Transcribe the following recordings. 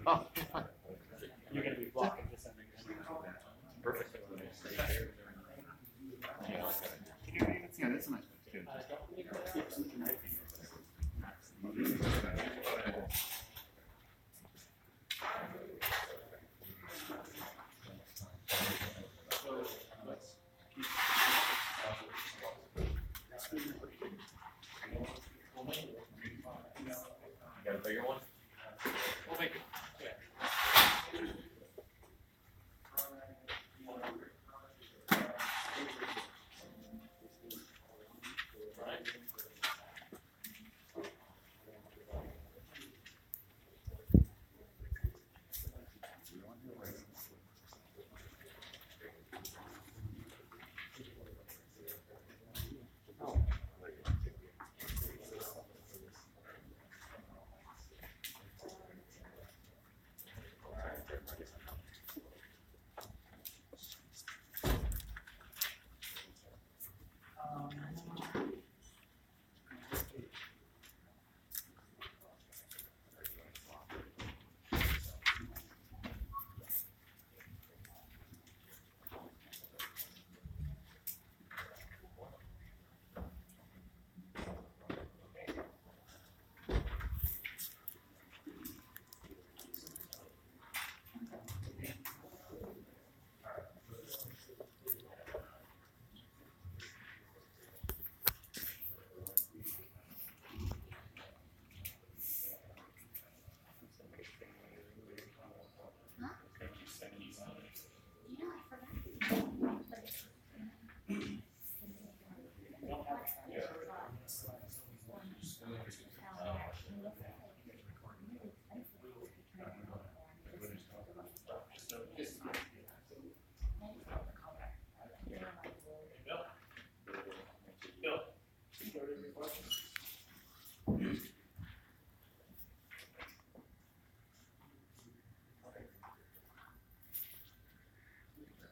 Oh, You're going to be blocking this end. perfect. Yeah, that's a nice one too. You got a bigger one? We'll make it.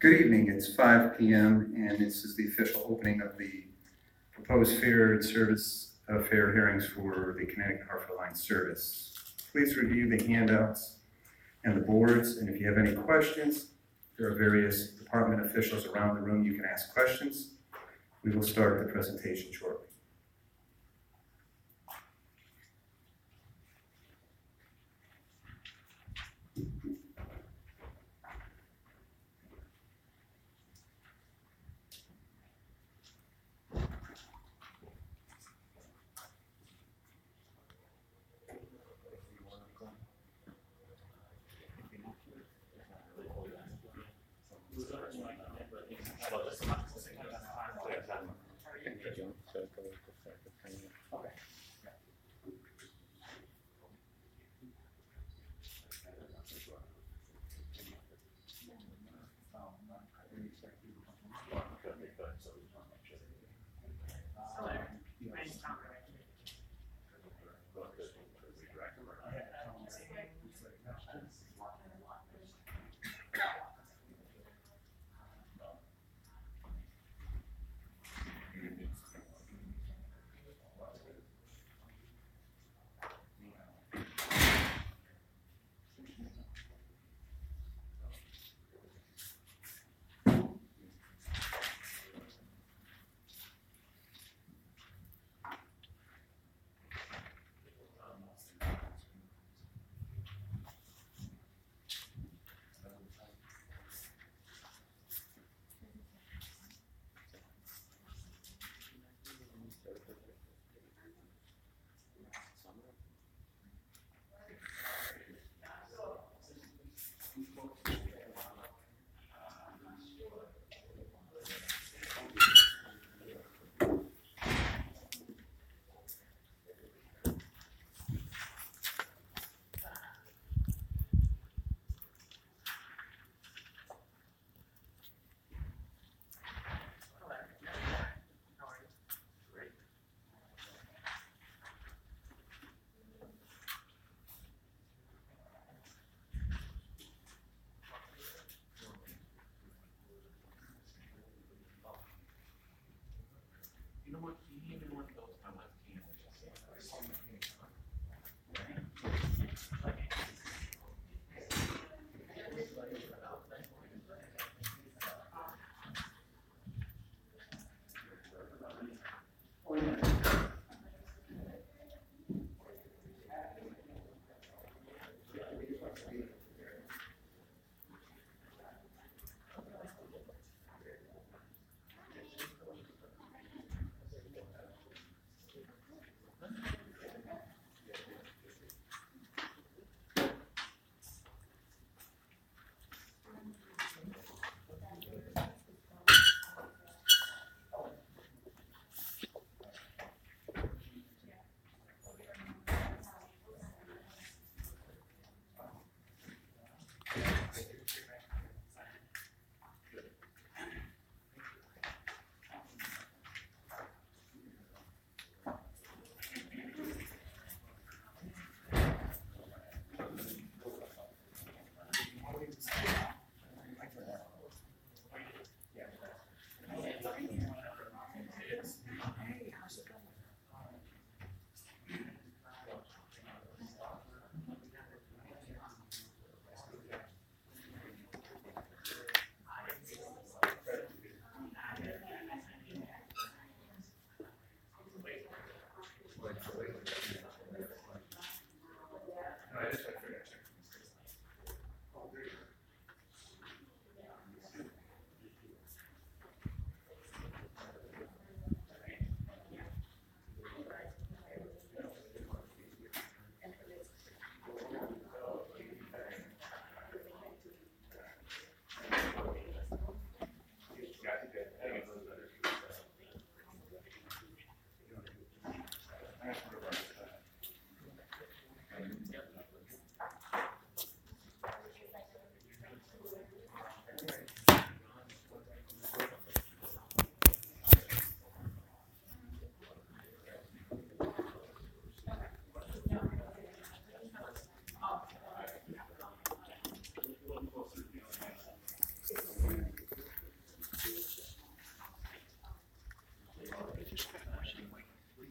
Good evening, it's 5 p.m. and this is the official opening of the proposed fare and service fare hearings for the Connecticut Hartford line service. Please review the handouts and the boards, and if you have any questions, there are various department officials around the room you can ask questions. We will start the presentation shortly.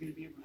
Thank you.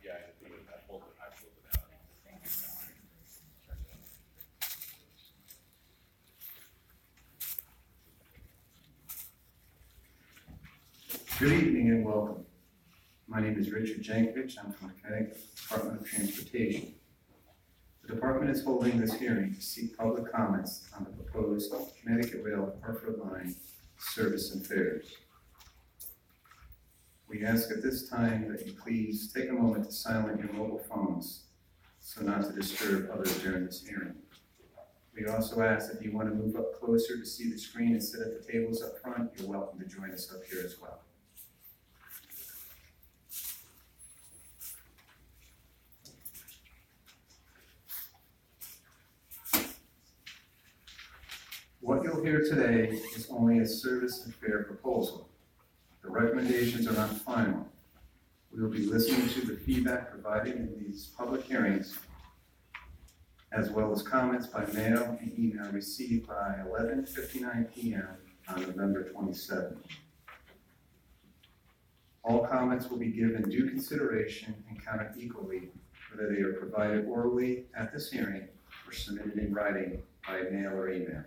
Yeah, I pulled it out. Good evening and welcome. My name is Richard Jankovich. I'm from the Connecticut Department of Transportation. The department is holding this hearing to seek public comments on the proposed Connecticut Rail Hartford line service and fares. We ask at this time that you please take a moment to silence your mobile phones so not to disturb others during this hearing. We also ask that if you want to move up closer to see the screen and sit at the tables up front, you're welcome to join us up here as well. What you'll hear today is only a service and fare proposal. The recommendations are not final. We will be listening to the feedback provided in these public hearings, as well as comments by mail and email received by 11:59 p.m. on November 27th. All comments will be given due consideration and counted equally, whether they are provided orally at this hearing or submitted in writing by mail or email.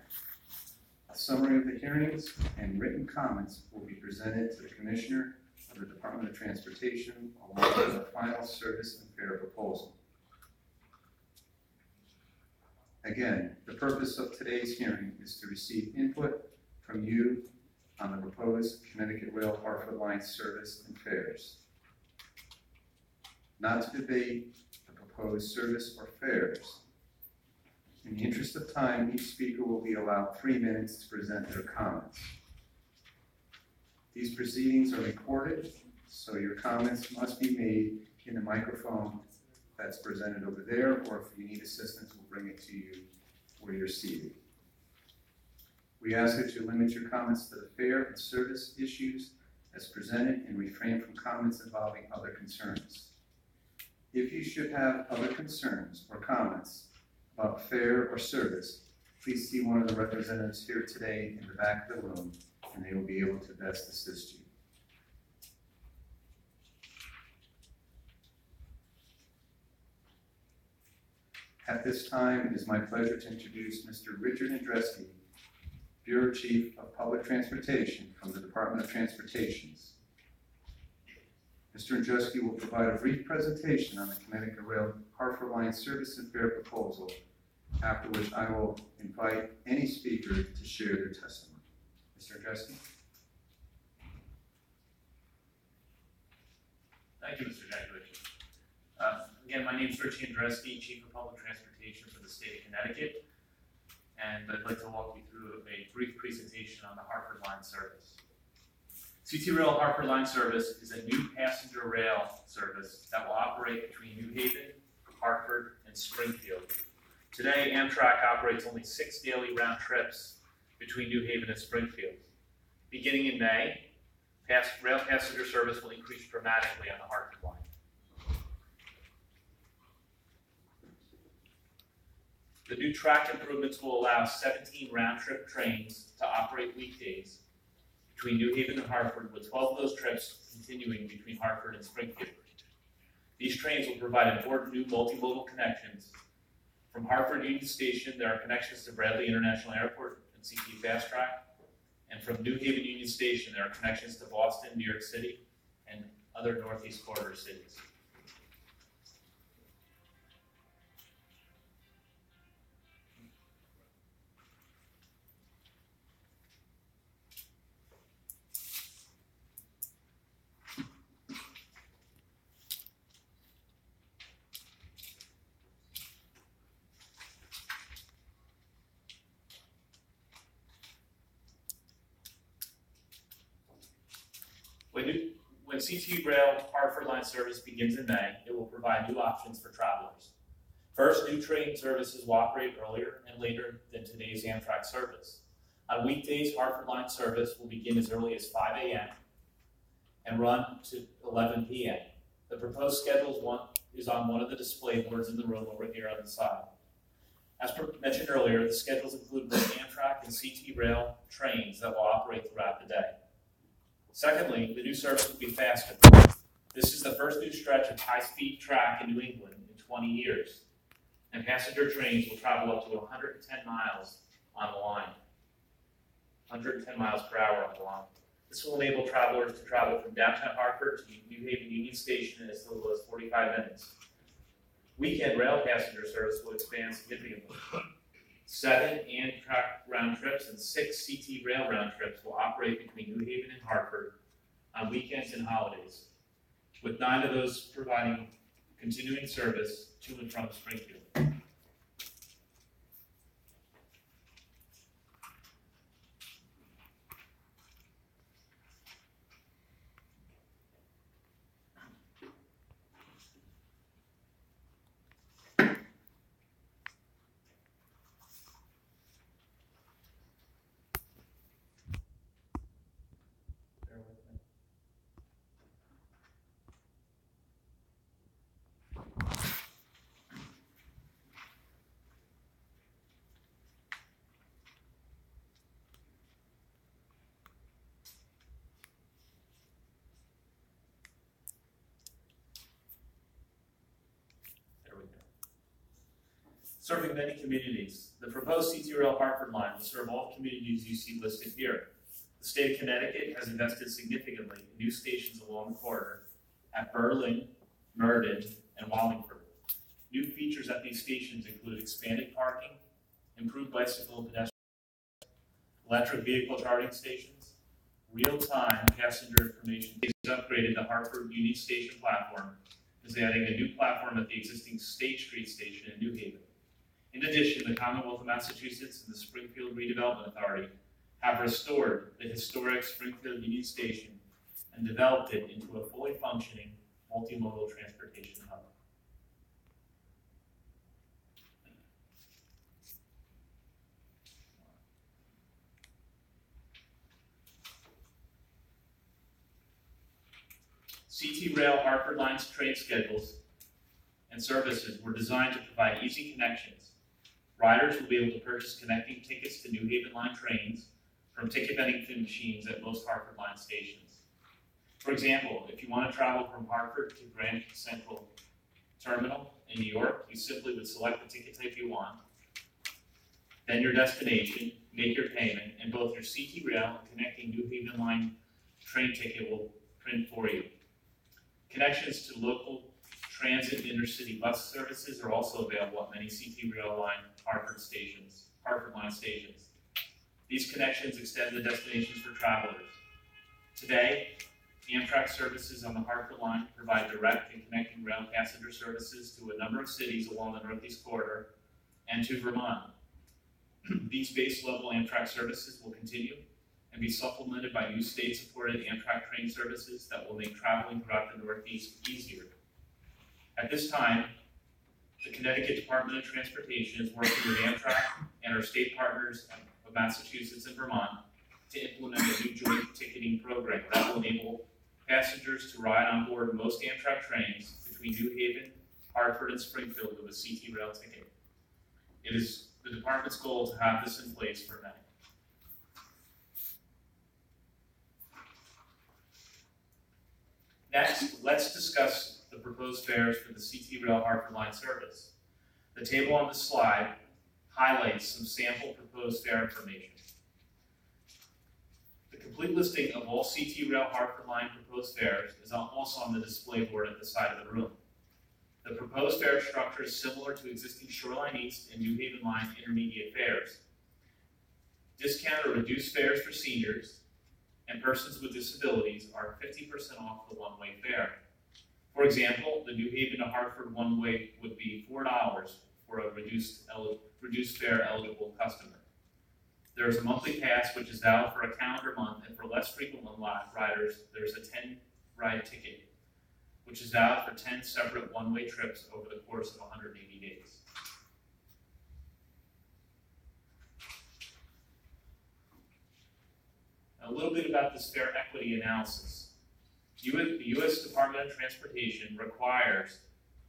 A summary of the hearings and written comments will be presented to the Commissioner of the Department of Transportation along with the final service and fare proposal. Again, the purpose of today's hearing is to receive input from you on the proposed Connecticut Rail Hartford line service and fares. Not to debate the proposed service or fares. In the interest of time, each speaker will be allowed 3 minutes to present their comments. These proceedings are recorded, so your comments must be made in the microphone that's presented over there, or if you need assistance, we'll bring it to you where you're seated. We ask that you limit your comments to the fare and service issues as presented and refrain from comments involving other concerns. If you should have other concerns or comments about fare or service, please see one of the representatives here today in the back of the room, and they will be able to best assist you. At this time, it is my pleasure to introduce Mr. Richard Andreski, Bureau Chief of Public Transportation from the Department of Transportations. Mr. Andruski will provide a brief presentation on the Connecticut Rail Hartford Line Service and Fare proposal, after which I will invite any speaker to share their testimony. Mr. Andruski. Thank you, Mr. Jakovich. Again, my name is Richie Andruski, Chief of Public Transportation for the state of Connecticut, and I'd like to walk you through a brief presentation on the Hartford Line service. CTRail Hartford Line service is a new passenger rail service that will operate between New Haven, Hartford, and Springfield. Today, Amtrak operates only 6 daily round trips between New Haven and Springfield. Beginning in May, rail passenger service will increase dramatically on the Hartford line. The new track improvements will allow 17 round-trip trains to operate weekdays between New Haven and Hartford, with 12 of those trips continuing between Hartford and Springfield. These trains will provide important new multimodal connections. From Hartford Union Station, there are connections to Bradley International Airport and CT Fast Track. And from New Haven Union Station, there are connections to Boston, New York City, and other Northeast corridor cities. When CTRail Hartford Line service begins in May, it will provide new options for travelers. First, new train services will operate earlier and later than today's Amtrak service. On weekdays, Hartford Line service will begin as early as 5 a.m. and run to 11 p.m. The proposed schedule is on one of the display boards in the room over here on the side. As mentioned earlier, the schedules include both Amtrak and CTRail trains that will operate throughout the day. Secondly, the new service will be faster. This is the first new stretch of high-speed track in New England in 20 years, and passenger trains will travel up to 110 miles on the line. 110 miles per hour on the line. This will enable travelers to travel from downtown Hartford to New Haven Union Station in as little as 45 minutes. Weekend rail passenger service will expand significantly. 7 Amtrak round trips and 6 CTRail round trips will operate between New Haven and Hartford on weekends and holidays, with 9 of those providing continuing service to and from Springfield. Serving many communities, the proposed CTRail Hartford line will serve all communities you see listed here. The state of Connecticut has invested significantly in new stations along the corridor at Berlin, Meriden, and Wallingford. New features at these stations include expanded parking, improved bicycle and pedestrian, electric vehicle charging stations, real-time passenger information. It has upgraded the Hartford Union Station platform, is adding a new platform at the existing State Street station in New Haven. In addition, the Commonwealth of Massachusetts and the Springfield Redevelopment Authority have restored the historic Springfield Union Station and developed it into a fully functioning multimodal transportation hub. CTRail Hartford Line's train schedules and services were designed to provide easy connections. Riders will be able to purchase connecting tickets to New Haven Line trains from ticket vending machines at most Hartford Line stations. For example, if you want to travel from Hartford to Grand Central Terminal in New York, you simply would select the ticket type you want, then your destination, make your payment, and both your CTRail and connecting New Haven line train ticket will print for you. Connections to local transit and intercity bus services are also available at many CTRail line Hartford line stations. These connections extend the destinations for travelers. Today, Amtrak services on the Hartford line provide direct and connecting rail passenger services to a number of cities along the Northeast Corridor and to Vermont. These base-level Amtrak services will continue and be supplemented by new state-supported Amtrak train services that will make traveling throughout the Northeast easier. At this time, the Connecticut Department of Transportation is working with Amtrak and our state partners of Massachusetts and Vermont to implement a new joint ticketing program that will enable passengers to ride on board most Amtrak trains between New Haven, Hartford, and Springfield with a CTRail ticket. It is the department's goal to have this in place for May. Next, let's discuss the proposed fares for the CTRail Hartford line service. The table on this slide highlights some sample proposed fare information. The complete listing of all CTRail Hartford line proposed fares is also on the display board at the side of the room. The proposed fare structure is similar to existing Shoreline East and New Haven line intermediate fares. Discount or reduced fares for seniors and persons with disabilities are 50% off the one-way fare. For example, the New Haven to Hartford one-way would be $4 for a reduced fare eligible customer. There is a monthly pass which is valid for a calendar month, and for less frequent riders, there's a 10-ride ticket, which is valid for 10 separate one-way trips over the course of 180 days. Now, a little bit about this fare equity analysis. The U.S. Department of Transportation requires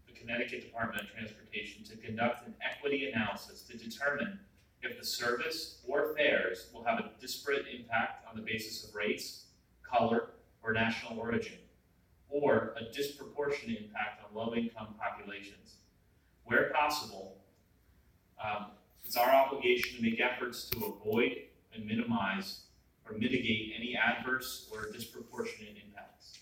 the Connecticut Department of Transportation to conduct an equity analysis to determine if the service or fares will have a disparate impact on the basis of race, color, or national origin, or a disproportionate impact on low-income populations. Where possible, it's our obligation to make efforts to avoid and minimize or mitigate any adverse or disproportionate impacts.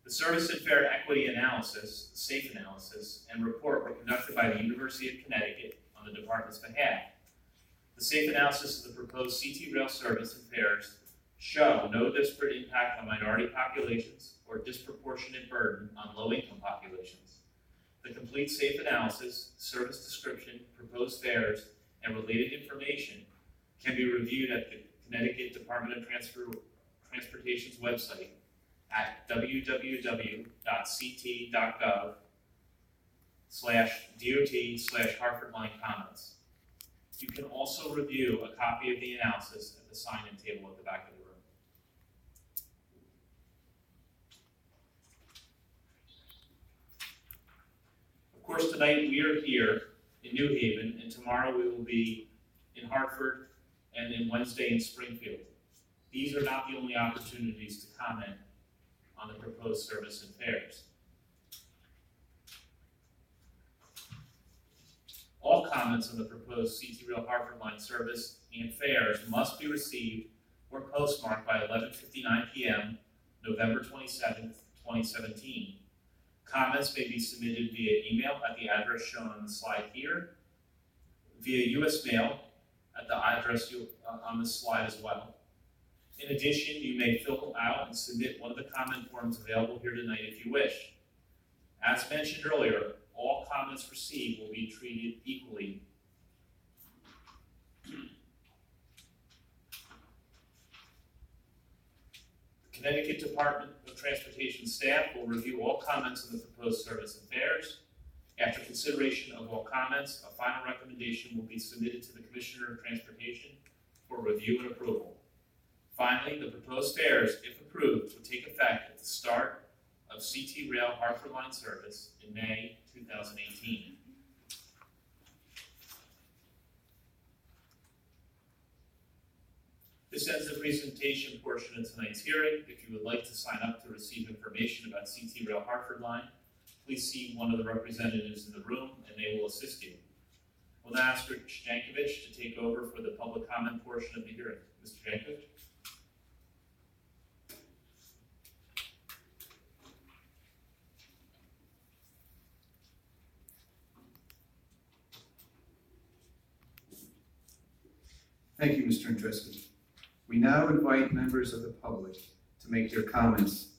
The Service and Fare Equity Analysis, the SAFE analysis, and report were conducted by the University of Connecticut on the department's behalf. The SAFE analysis of the proposed CTRail service and fares show no disparate impact on minority populations or disproportionate burden on low-income populations. The complete SAFE analysis, service description, proposed fares, and related information can be reviewed at the Connecticut Department of Transportation's website at www.ct.gov/dot/Hartford line comments. You can also review a copy of the analysis at the sign-in table at the back of the room. Of course, tonight we are here in New Haven, and tomorrow we will be in Hartford and then Wednesday in Springfield. These are not the only opportunities to comment on the proposed service and fares. All comments on the proposed CTRail Hartford line service and fares must be received or postmarked by 11:59 p.m. November 27th, 2017. Comments may be submitted via email at the address shown on the slide here, via U.S. mail at the address on this slide as well. In addition, you may fill out and submit one of the comment forms available here tonight if you wish. As mentioned earlier, all comments received will be treated equally. The Connecticut Department of Transportation staff will review all comments on the proposed service and fares. After consideration of all comments, a final recommendation will be submitted to the Commissioner of Transportation for review and approval. Finally, the proposed fares, if approved, will take effect at the start of CTRail Hartford line service in May 2018. This ends the presentation portion of tonight's hearing. If you would like to sign up to receive information about CTRail Hartford line, please see one of the representatives in the room and they will assist you. We'll now ask Rich Jankovich to take over for the public comment portion of the hearing. Mr. Jankovich? Thank you, Mr. Andreski. We now invite members of the public to make their comments.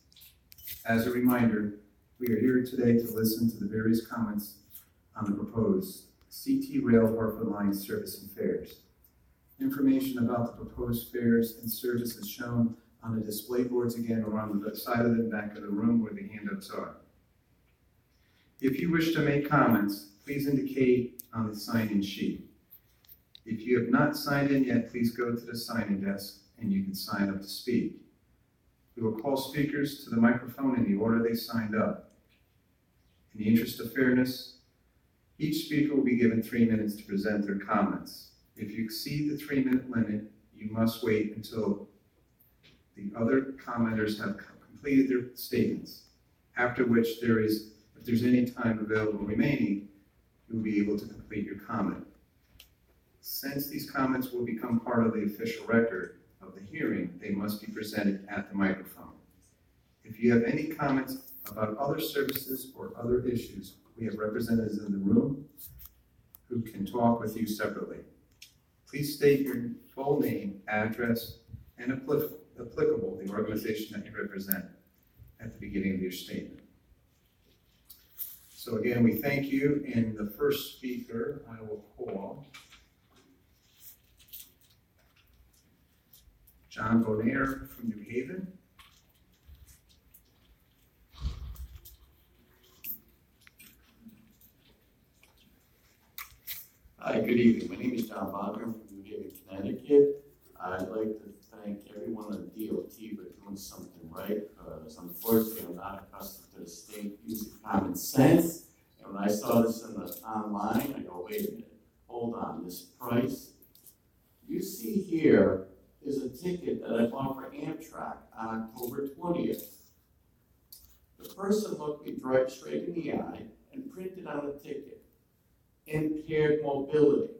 As a reminder, we are here today to listen to the various comments on the proposed CTrail Hartford line service and fares. Information about the proposed fares and service is shown on the display boards again or on the side of the back of the room where the handouts are. If you wish to make comments, please indicate on the sign-in sheet. If you have not signed in yet, please go to the sign-in desk and you can sign up to speak. We will call speakers to the microphone in the order they signed up. In the interest of fairness, each speaker will be given 3 minutes to present their comments. If you exceed the 3-minute limit, you must wait until the other commenters have completed their statements, after which if there's any time available remaining, you'll be able to complete your comment. Since these comments will become part of the official record of the hearing, they must be presented at the microphone. If you have any comments about other services or other issues, we have representatives in the room who can talk with you separately. Please state your full name, address, and applicable the organization that you represent at the beginning of your statement. So again, we thank you, and the first speaker I will call John Bonaire from New Haven. Hi, good evening. My name is John Bonaire from New Haven, Connecticut. I'd like to thank everyone on the DOT for doing something right, because unfortunately I'm not accustomed to the state using common sense. And when I saw this online, I go, wait a minute, hold on, this price you see here is a ticket that I bought for Amtrak on October 20th. The person looked me straight in the eye and printed on a ticket, impaired mobility.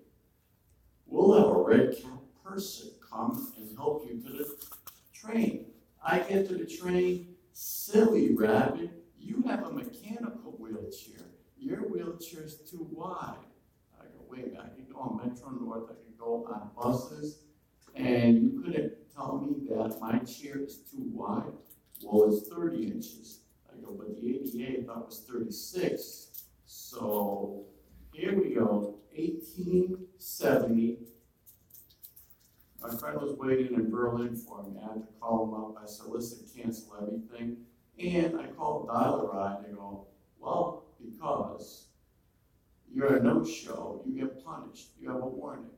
We'll have a red cap person come and help you to the train. I get to the train, silly rabbit, you have a mechanical wheelchair. Your wheelchair is too wide. I go, wait a minute, I can go on Metro North, I can go on buses, and you couldn't tell me that my chair is too wide? Well, it's 30 inches. I go, but the ADA I thought was 36. So here we go, 1870. My friend was waiting in Berlin for me. I had to call him up. I said, listen, cancel everything. And I called Dial-A-Ride. They go, well, because you're a no-show, you get punished. You have a warning.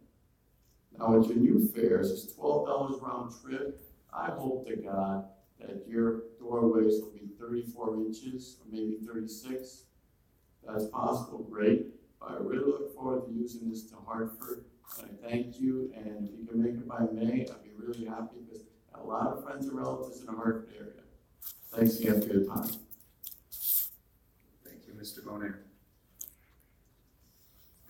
Now, with your new fares, it's $12 round trip. I hope to God that your doorways will be 34 inches or maybe 36. That's possible, great. But I really look forward to using this to Hartford. And I thank you. And if you can make it by May, I'd be really happy because I have a lot of friends and relatives in the Hartford area. Thanks again for your time. Thank you, Mr. Bonaire.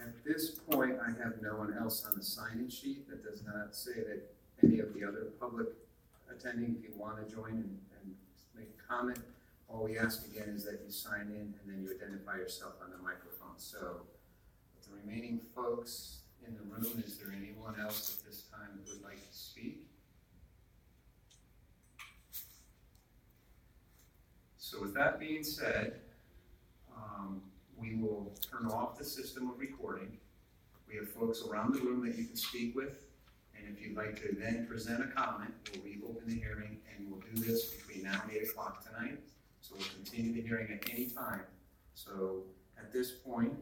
At this point, I have no one else on the sign-in sheet. That does not say that any of the other public attending, if you want to join and make a comment, all we ask again is that you sign in and then you identify yourself on the microphone. So, with the remaining folks in the room, is there anyone else at this time who would like to speak? So with that being said, we will turn off the system of recording. We have folks around the room that you can speak with, and if you'd like to then present a comment, we'll reopen the hearing, and we'll do this between now and 8 o'clock tonight. So we'll continue the hearing at any time. So at this point,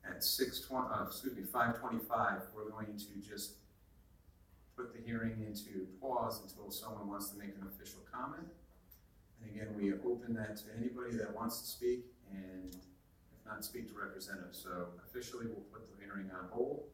at 5:25, we're going to just put the hearing into pause until someone wants to make an official comment. And again, we open that to anybody that wants to speak, and if not, speak to representatives. So officially, we'll put the hearing on hold.